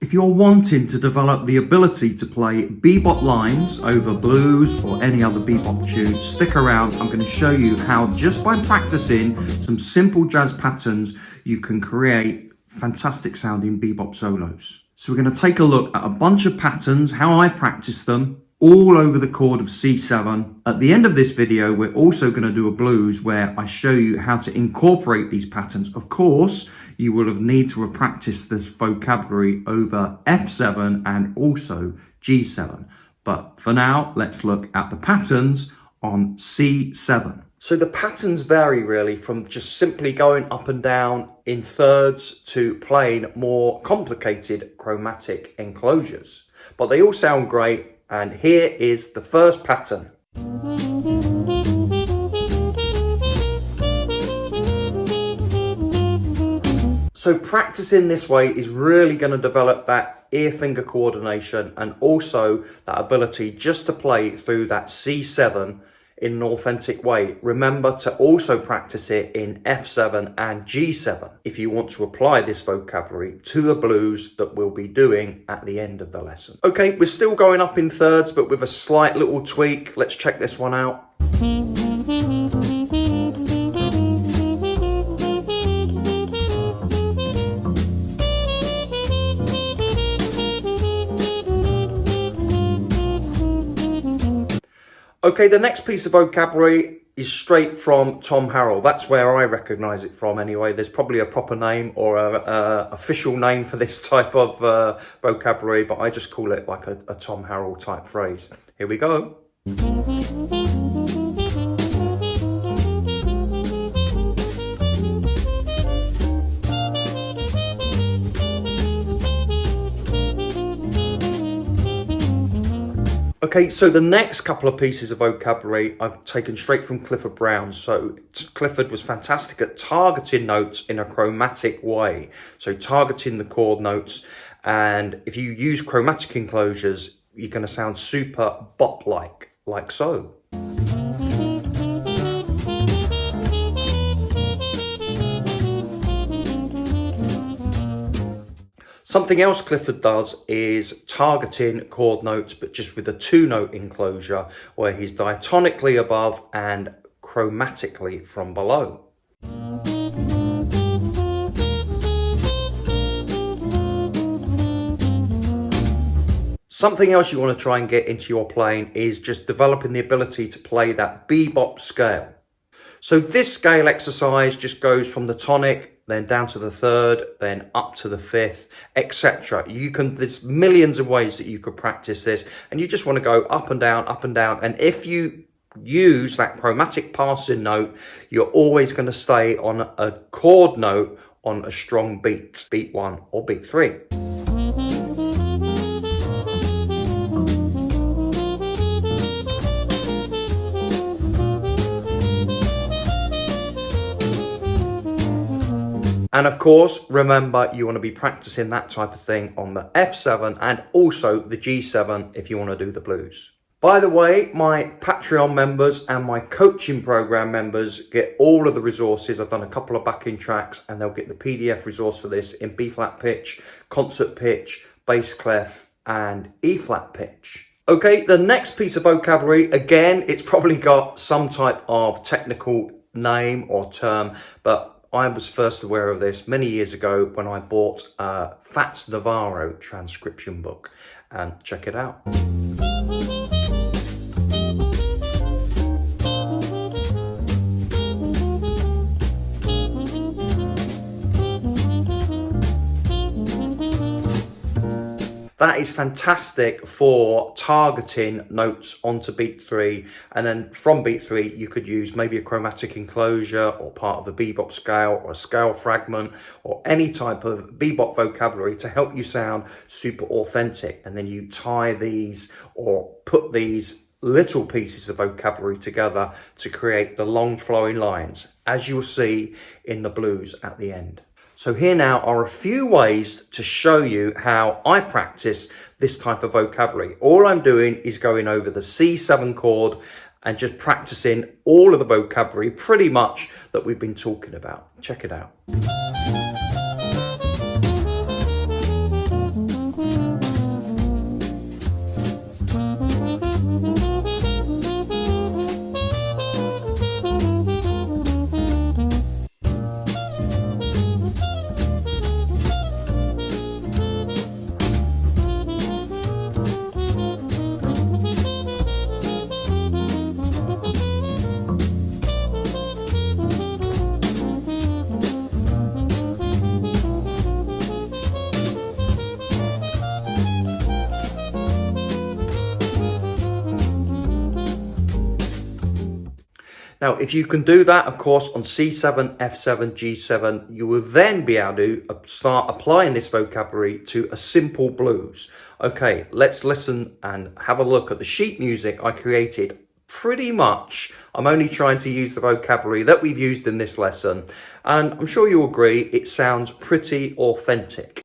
If you're wanting to develop the ability to play bebop lines over blues or any other bebop tune, stick around. I'm going to show you how, just by practicing some simple jazz patterns, you can create fantastic sounding bebop solos. So we're going to take a look at a bunch of patterns, how I practice them, all over the chord of C7. At the end of this video, we're also going to do a blues where I show you how to incorporate these patterns. Of course, you will need to have practiced this vocabulary over F7 and also G7. But for now, let's look at the patterns on C7. So the patterns vary really from just simply going up and down in thirds to playing more complicated chromatic enclosures. But they all sound great. And here is the first pattern. So practicing this way is really going to develop that ear finger coordination and also that ability just to play through that C7 in an authentic way. Remember to also practice it in F7 and G7 if you want to apply this vocabulary to the blues that we'll be doing at the end of the lesson. Okay, we're still going up in thirds, but with a slight little tweak. Let's check this one out. Okay, the next piece of vocabulary is straight from Tom Harrell. That's where I recognise it from anyway. There's probably a proper name or a official name for this type of vocabulary, but I just call it like a Tom Harrell type phrase. Here we go. Okay, so the next couple of pieces of vocabulary I've taken straight from Clifford Brown. So Clifford was fantastic at targeting notes in a chromatic way. So targeting the chord notes. And if you use chromatic enclosures, you're going to sound super bop-like, like so. Something else Clifford does is targeting chord notes, but just with a two-note enclosure where he's diatonically above and chromatically from below. Something else you want to try and get into your playing is just developing the ability to play that bebop scale. So this scale exercise just goes from the tonic, then down to the third, then up to the fifth, etc. There's millions of ways that you could practice this, and you just want to go up and down, up and down. And if you use that chromatic passing note, you're always going to stay on a chord note on a strong beat, beat 1 or beat 3. And of course, remember, you want to be practicing that type of thing on the F7 and also the G7 if you want to do the blues. By the way, my Patreon members and my coaching program members get all of the resources. I've done a couple of backing tracks and they'll get the PDF resource for this in B-flat pitch, concert pitch, bass clef and E-flat pitch. Okay, the next piece of vocabulary, again, it's probably got some type of technical name or term, but I was first aware of this many years ago when I bought a Fats Navarro transcription book. And check it out. That is fantastic for targeting notes onto beat 3, and then from beat 3 you could use maybe a chromatic enclosure or part of the bebop scale or a scale fragment or any type of bebop vocabulary to help you sound super authentic, and then you tie these or put these little pieces of vocabulary together to create the long flowing lines, as you'll see in the blues at the end. So here now are a few ways to show you how I practice this type of vocabulary. All I'm doing is going over the C7 chord and just practicing all of the vocabulary pretty much that we've been talking about. Check it out. Now, if you can do that, of course, on C7, F7, G7, you will then be able to start applying this vocabulary to a simple blues. Okay, let's listen and have a look at the sheet music I created. Pretty much, I'm only trying to use the vocabulary that we've used in this lesson, and I'm sure you'll agree it sounds pretty authentic.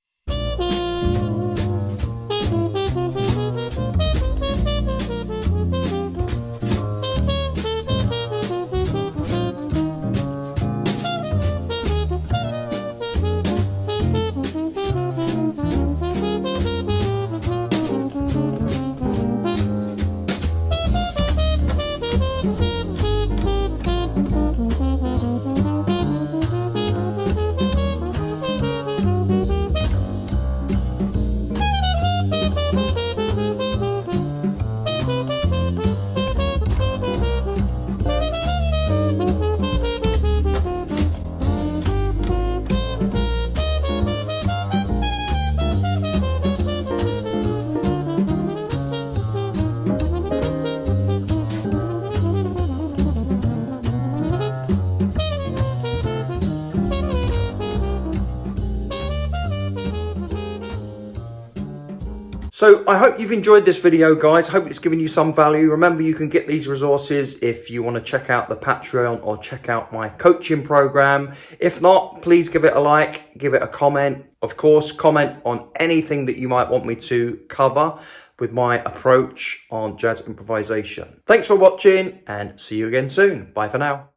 So I hope you've enjoyed this video, guys. Hope it's given you some value. Remember, you can get these resources if you want to check out the Patreon or check out my coaching program. If not, please give it a like, give it a comment. Of course, comment on anything that you might want me to cover with my approach on jazz improvisation. Thanks for watching and see you again soon. Bye for now.